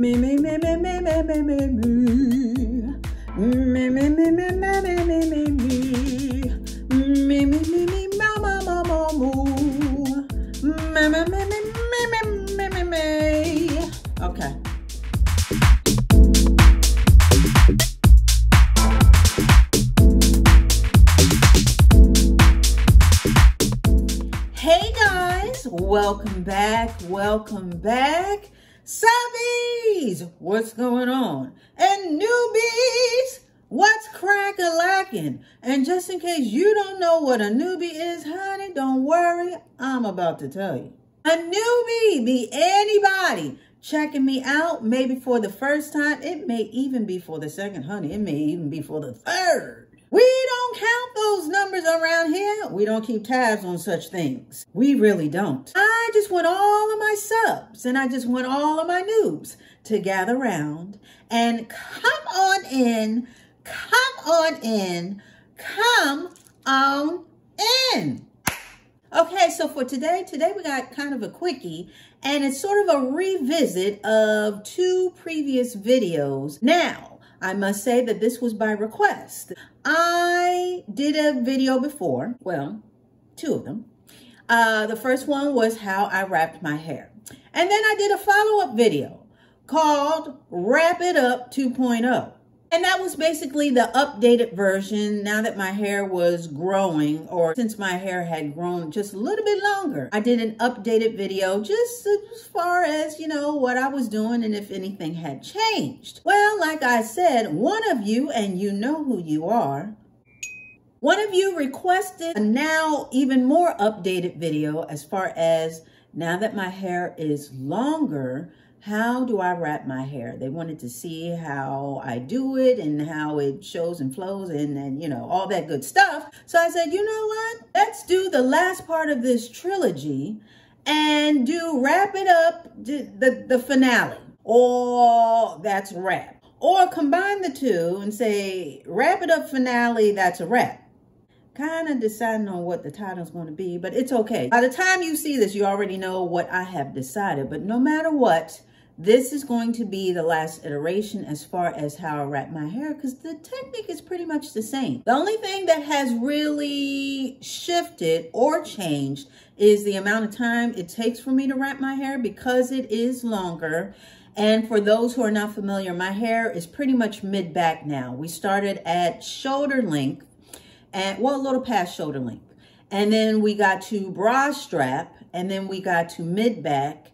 Me, me, me, me, me, me, me, me, me. Me, me, me, me, me, me, me, me, me. Me, me, me, me, ma, ma, ma, ma, moo. Me, me, me, me, me, me, me, me. Okay. Hey guys, welcome back, Subbies, what's going on? And newbies, what's crack-a-lacking? And just in case you don't know what a newbie is, honey, don't worry, I'm about to tell you. A newbie be anybody checking me out, maybe for the first time. It may even be for the second, honey. It may even be for the third. We don't count those numbers around here. We don't keep tabs on such things. We really don't. I just want all of my subs and I just want all of my noobs to gather around and come on in, come on in, come on in. Okay, so for today we got kind of a quickie, and it's sort of a revisit of two previous videos. Now, I must say that this was by request. I did a video before, well, two of them. The first one was how I wrapped my hair. And then I did a follow-up video called Wrap It Up 2.0. And that was basically the updated version now that my hair was growing, or since my hair had grown just a little bit longer. I did an updated video just as far as, you know, what I was doing and if anything had changed. Well, like I said, one of you, and you know who you are, one of you requested a now even more updated video as far as now that my hair is longer, how do I wrap my hair? They wanted to see how I do it and how it shows and flows and you know, all that good stuff. So I said, you know what? Let's do the last part of this trilogy and do Wrap It Up, the finale. Or that's wrap. Or combine the two and say, Wrap It Up finale, that's a wrap. Kind of deciding on what the title's going to be, but it's okay. By the time you see this, you already know what I have decided. But no matter what, this is going to be the last iteration as far as how I wrap my hair, because the technique is pretty much the same. The only thing that has really shifted or changed is the amount of time it takes for me to wrap my hair, because it is longer. And for those who are not familiar, my hair is pretty much mid-back now. We started at shoulder length, and well, a little past shoulder length. And then we got to bra strap, and then we got to mid-back,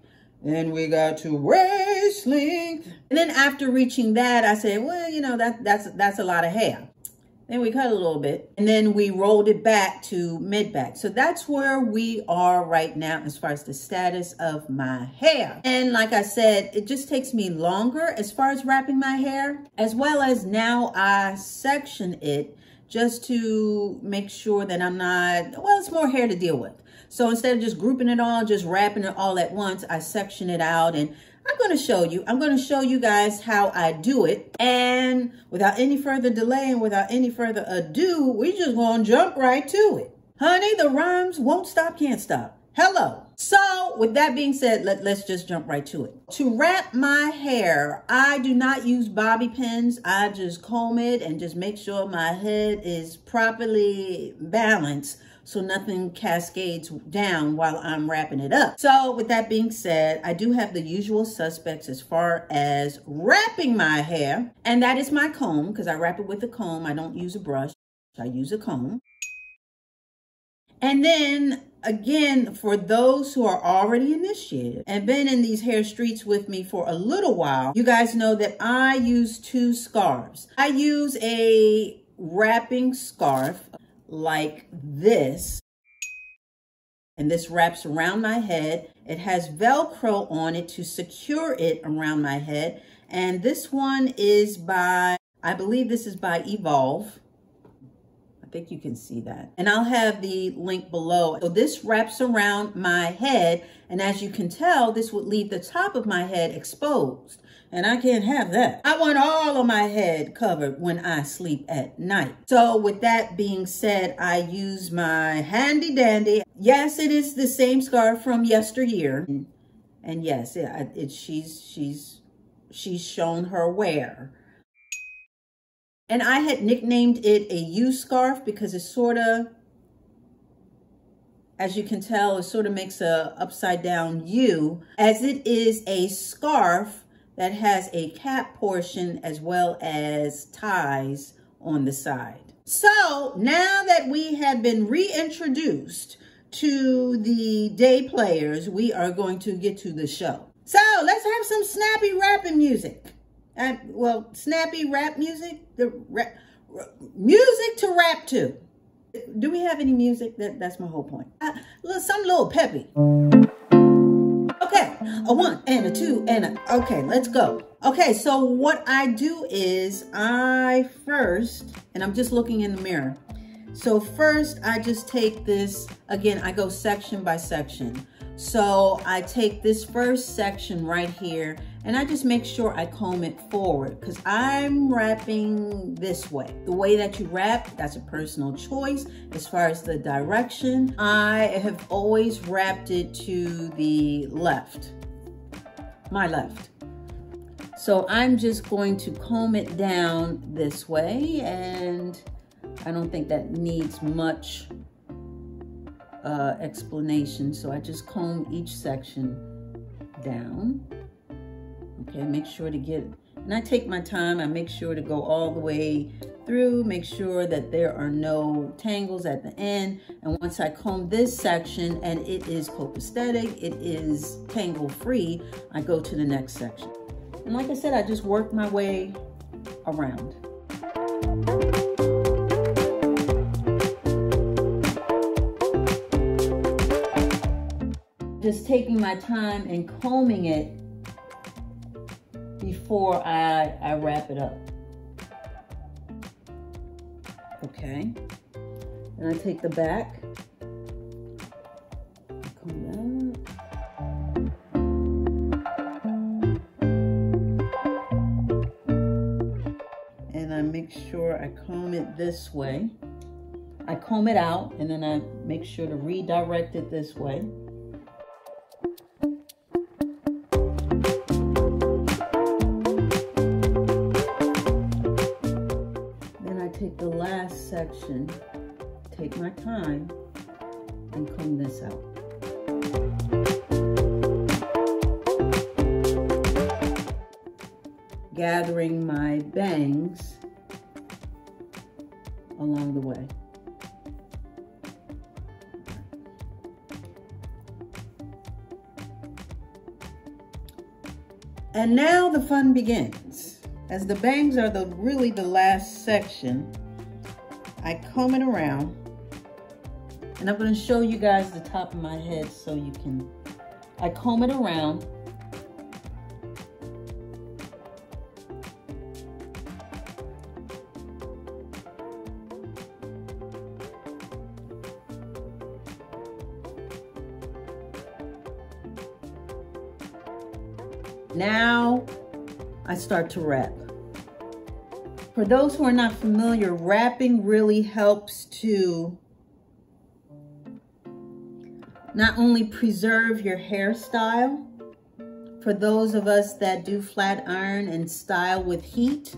and we got to waist length. And then after reaching that, I said, well, you know, that's a lot of hair. Then we cut a little bit, and then we rolled it back to mid-back. So that's where we are right now as far as the status of my hair. And like I said, it just takes me longer as far as wrapping my hair, as well as now I section it just to make sure that I'm not, well, it's more hair to deal with. So instead of just grouping it all, just wrapping it all at once, I section it out, and I'm going to show you guys how I do it. And without any further delay and without any further ado, we just going to jump right to it. Honey, the rhymes won't stop, can't stop. Hello. So with that being said, let's just jump right to it. To wrap my hair, I do not use bobby pins. I just comb it and just make sure my head is properly balanced so nothing cascades down while I'm wrapping it up. So with that being said, I do have the usual suspects as far as wrapping my hair, and that is my comb, because I wrap it with a comb. I don't use a brush, I use a comb. And then again, for those who are already initiated and been in these hair streets with me for a little while, you guys know that I use two scarves. I use a wrapping scarf like this, and this wraps around my head. It has Velcro on it to secure it around my head. And this one is by, I believe this is by Evolve. I think you can see that. And I'll have the link below. So this wraps around my head, and as you can tell, this would leave the top of my head exposed. And I can't have that. I want all of my head covered when I sleep at night. So with that being said, I use my handy dandy. Yes, it is the same scarf from yesteryear. And yes, she's she's shown her wear. And I had nicknamed it a U scarf because it sort of, as you can tell, it sort of makes a upside down U, as it is a scarf that has a cap portion as well as ties on the side. So now that we have been reintroduced to the day players, we are going to get to the show. So let's have some snappy rapping music. Well, snappy rap music, music to rap to. Do we have any music? That's my whole point. Some little peppy. Okay, a 1 and a 2 and a, okay, let's go. Okay, so what I do is I first, and I'm just looking in the mirror. So first I just take this, again, I go section by section. So I take this first section right here and I just make sure I comb it forward because I'm wrapping this way. The way that you wrap, that's a personal choice. As far as the direction, I have always wrapped it to the left, my left. So I'm just going to comb it down this way, and I don't think that needs much explanation. So I just comb each section down. Okay, make sure to get, and I take my time, I make sure to go all the way through, make sure that there are no tangles at the end. And once I comb this section and it is copacetic, it is tangle free, I go to the next section. And like I said, I just work my way around. Just taking my time and combing it before I wrap it up. Okay, and I take the back, comb that, and I make sure I comb it this way. I comb it out and then I make sure to redirect it this way. Take the last section, take my time, and comb this out. Gathering my bangs along the way. And now the fun begins. As the bangs are really the last section, I comb it around, and I'm going to show you guys the top of my head so you can, I comb it around, now I start to wrap. For those who are not familiar, wrapping really helps to not only preserve your hairstyle, for those of us that do flat iron and style with heat,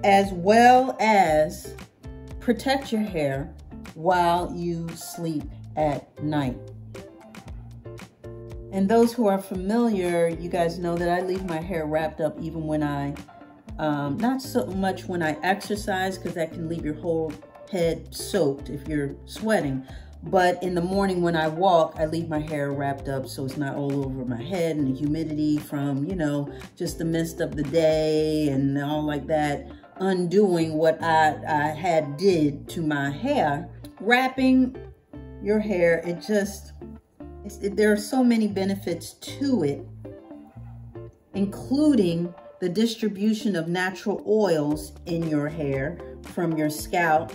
as well as protect your hair while you sleep at night. And those who are familiar, you guys know that I leave my hair wrapped up even when I, not so much when I exercise, because that can leave your whole head soaked if you're sweating. But in the morning when I walk, I leave my hair wrapped up so it's not all over my head and the humidity from, you know, just the mist of the day and all like that, undoing what I had did to my hair. Wrapping your hair, it just, there are so many benefits to it, including the distribution of natural oils in your hair from your scalp.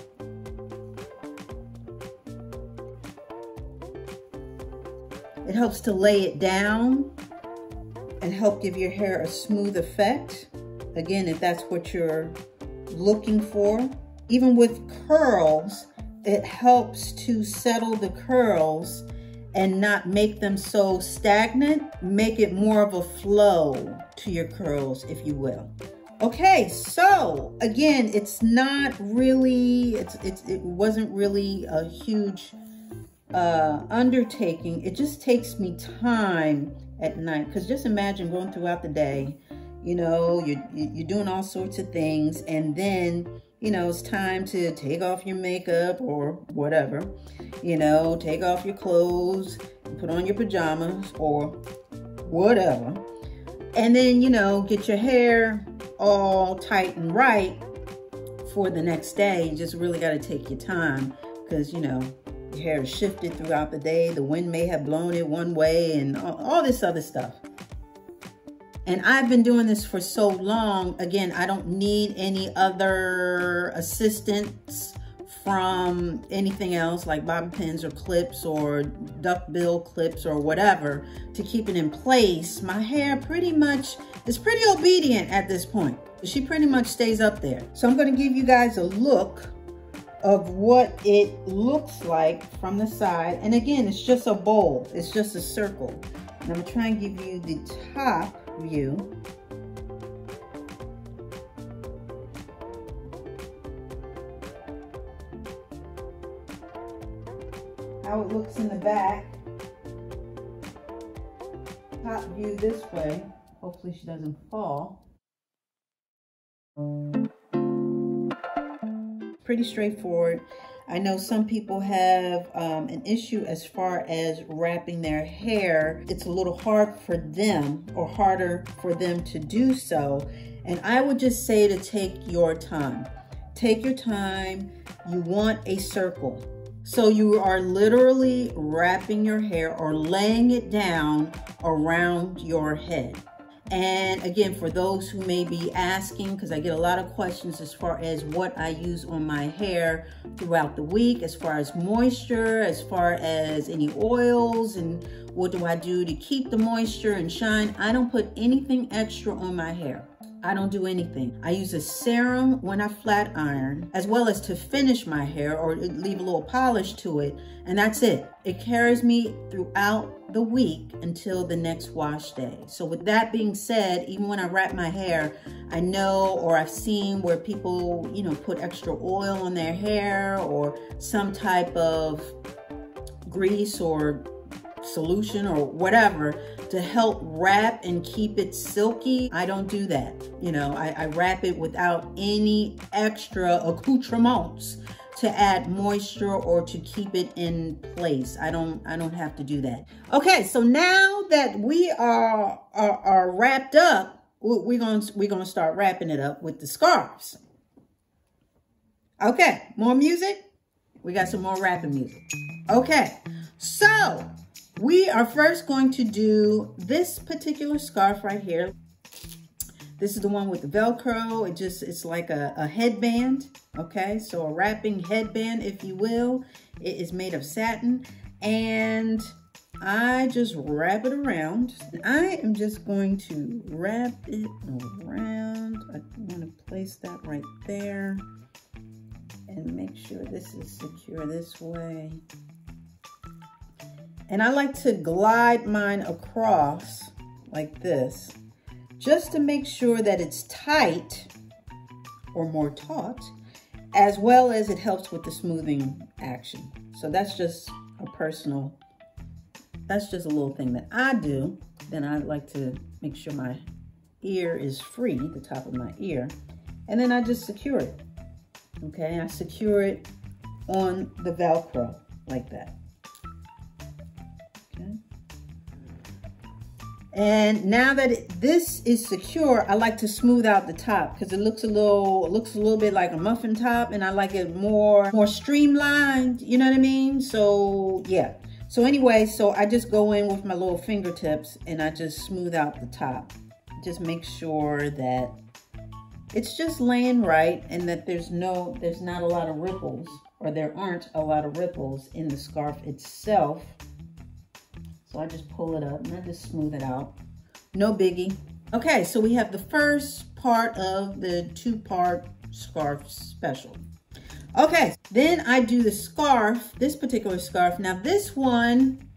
It helps to lay it down and help give your hair a smooth effect. Again, if that's what you're looking for. Even with curls, it helps to settle the curls and not make them so stagnant. Make it more of a flow to your curls, if you will. Okay, so again, it's not really, it wasn't really a huge undertaking. It just takes me time at night, because just imagine going throughout the day, you know, you're doing all sorts of things, and then, you know, it's time to take off your makeup or whatever, you know, take off your clothes, put on your pajamas or whatever, and then, you know, get your hair all tight and right for the next day. You just really got to take your time, because, you know, your hair is shifted throughout the day. The wind may have blown it one way and all this other stuff. And I've been doing this for so long. Again, I don't need any other assistance from anything else like bobby pins or clips or duckbill clips or whatever to keep it in place. My hair pretty much is pretty obedient at this point. She pretty much stays up there. So I'm going to give you guys a look of what it looks like from the side. And again, it's just a bowl. It's just a circle. And I'm going to try and give you the top view. How it looks in the back. Top view this way. Hopefully she doesn't fall. Pretty straightforward. I know some people have an issue as far as wrapping their hair. It's a little hard for them, or harder for them to do so. And I would just say to take your time. Take your time. You want a circle. So you are literally wrapping your hair or laying it down around your head. And again, for those who may be asking, because I get a lot of questions as far as what I use on my hair throughout the week, as far as moisture, as far as any oils, and what do I do to keep the moisture and shine. I don't put anything extra on my hair. I don't do anything. I use a serum when I flat iron, as well as to finish my hair or leave a little polish to it, and that's it. It carries me throughout the week until the next wash day. So with that being said, even when I wrap my hair, I know, or I've seen where people, you know, put extra oil on their hair or some type of grease or solution or whatever to help wrap and keep it silky. I don't do that. You know, I wrap it without any extra accoutrements to add moisture or to keep it in place. I don't have to do that. Okay, so now that we are wrapped up, we're gonna start wrapping it up with the scarves. Okay, more music. We got some more wrapping music. Okay, so we are first going to do this particular scarf right here. This is the one with the Velcro. It's like a headband. Okay, so a wrapping headband, if you will. It is made of satin, and I just wrap it around. I am just going to wrap it around. I want to place that right there and make sure this is secure this way. And I like to glide mine across like this, just to make sure that it's tight or more taut, as well as it helps with the smoothing action. So that's just a personal, that's just a little thing that I do. Then I like to make sure my ear is free, the top of my ear, and then I just secure it. Okay, I secure it on the Velcro like that. Okay. And now that this is secure, I like to smooth out the top because it looks a little bit like a muffin top, and I like it more streamlined, you know what I mean? So yeah. So anyway, so I just go in with my little fingertips and I just smooth out the top. Just make sure that it's just laying right and that there's not a lot of ripples, or there aren't a lot of ripples in the scarf itself. So I just pull it up and I just smooth it out. No biggie. Okay, so we have the first part of the two-part scarf special. Okay, then I do the scarf, this particular scarf. Now this one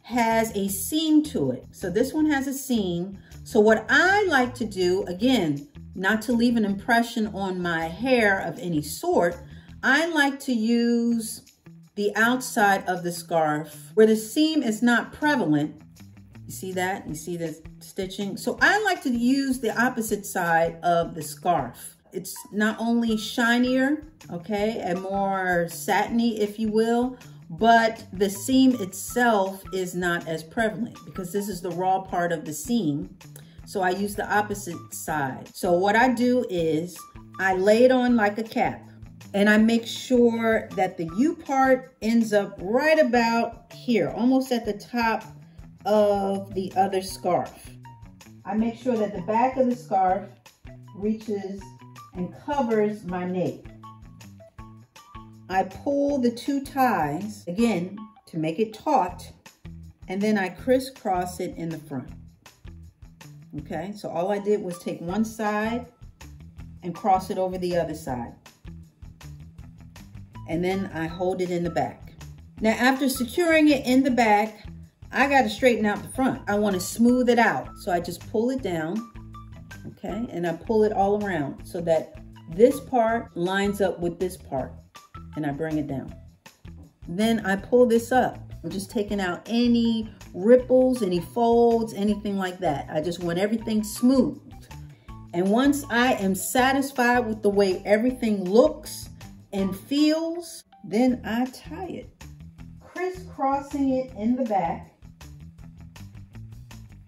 has a seam to it. So this one has a seam. So what I like to do, again, not to leave an impression on my hair of any sort, I like to use the outside of the scarf where the seam is not prevalent. You see that? You see the stitching? So I like to use the opposite side of the scarf. It's not only shinier, okay, and more satiny, if you will, but the seam itself is not as prevalent because this is the raw part of the seam. So I use the opposite side. So what I do is I lay it on like a cap and I make sure that the U part ends up right about here, almost at the top of the other scarf. I make sure that the back of the scarf reaches and covers my nape. I pull the two ties, again, to make it taut, and then I crisscross it in the front. Okay, so all I did was take one side and cross it over the other side. And then I hold it in the back. Now, after securing it in the back, I got to straighten out the front. I want to smooth it out. So I just pull it down, okay, and I pull it all around so that this part lines up with this part. And I bring it down. Then I pull this up. I'm just taking out any ripples, any folds, anything like that. I just want everything smooth. And once I am satisfied with the way everything looks and feels, then I tie it. Crisscrossing it in the back.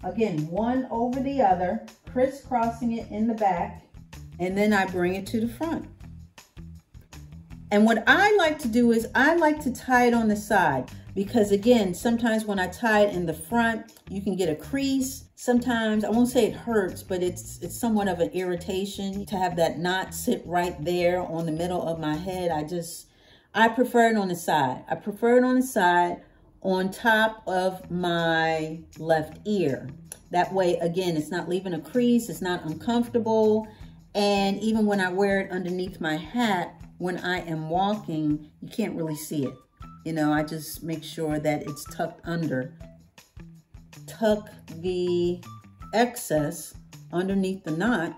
Again, one over the other, crisscrossing it in the back, and then I bring it to the front. And what I like to do is I like to tie it on the side because, again, sometimes when I tie it in the front, you can get a crease. Sometimes, I won't say it hurts, but it's somewhat of an irritation to have that knot sit right there on the middle of my head. I prefer it on the side. I prefer it on the side on top of my left ear. That way, again, it's not leaving a crease. It's not uncomfortable. And even when I wear it underneath my hat, when I am walking, you can't really see it. You know, I just make sure that it's tucked under. Tuck the excess underneath the knot.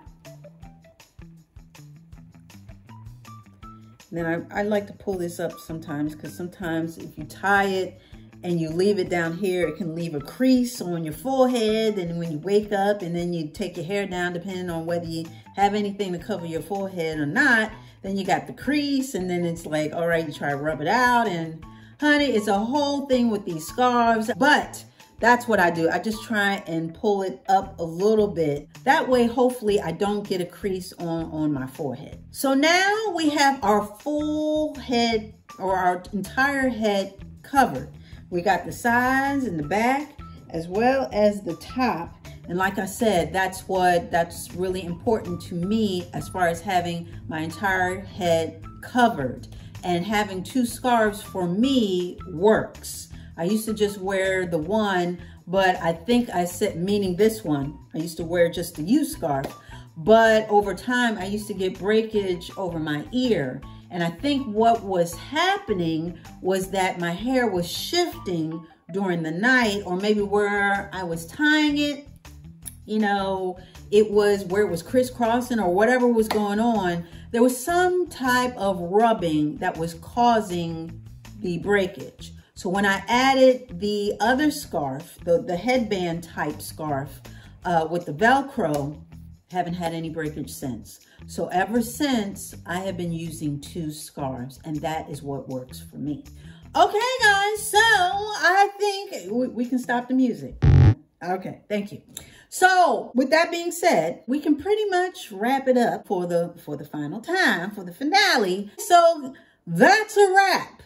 Then I like to pull this up sometimes because sometimes if you tie it and you leave it down here, it can leave a crease on your forehead. And when you wake up and then you take your hair down, depending on whether you have anything to cover your forehead or not, then you got the crease, and then it's like, all right, you try to rub it out, and honey, it's a whole thing with these scarves. But that's what I do. I just try and pull it up a little bit. That way, hopefully, I don't get a crease on my forehead. So now we have our full head, or our entire head covered. We got the sides and the back, as well as the top. And like I said, that's really important to me as far as having my entire head covered. And having two scarves for me works. I used to just wear the one, but I think I said, meaning this one, I used to wear just the U scarf. But over time, I used to get breakage over my ear. And I think what was happening was that my hair was shifting during the night, or maybe where I was tying it, you know, it was where it was crisscrossing or whatever was going on. There was some type of rubbing that was causing the breakage. So when I added the other scarf, the headband type scarf with the Velcro, haven't had any breakage since. So ever since, I have been using two scarves, and that is what works for me. Okay, guys, so I think we can stop the music. Okay, thank you. So with that being said, we can pretty much wrap it up for the final time, for the finale. So that's a wrap.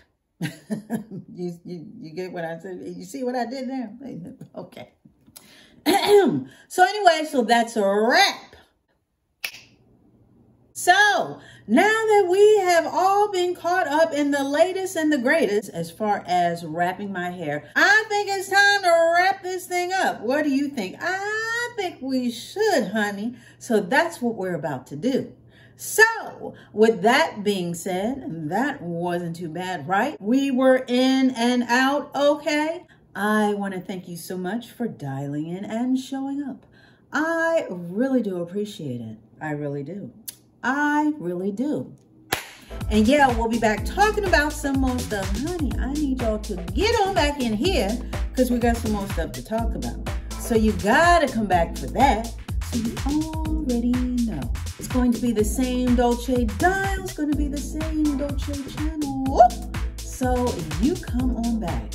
you get what I said? You see what I did there? Okay. So anyway, so that's a wrap. So now that we have all been caught up in the latest and the greatest as far as wrapping my hair, I think it's time to wrap this thing up. What do you think? I think we should, honey. So that's what we're about to do. So with that being said, that wasn't too bad, right? We were in and out okay. I want to thank you so much for dialing in and showing up. I really do appreciate it. I really do. I really do. And yeah, we'll be back talking about some more stuff. Honey, I need y'all to get on back in here because we got some more stuff to talk about. So you gotta come back for that. So you already know. It's going to be the same Dolce dial. It's going to be the same Dolce channel. So you come on back.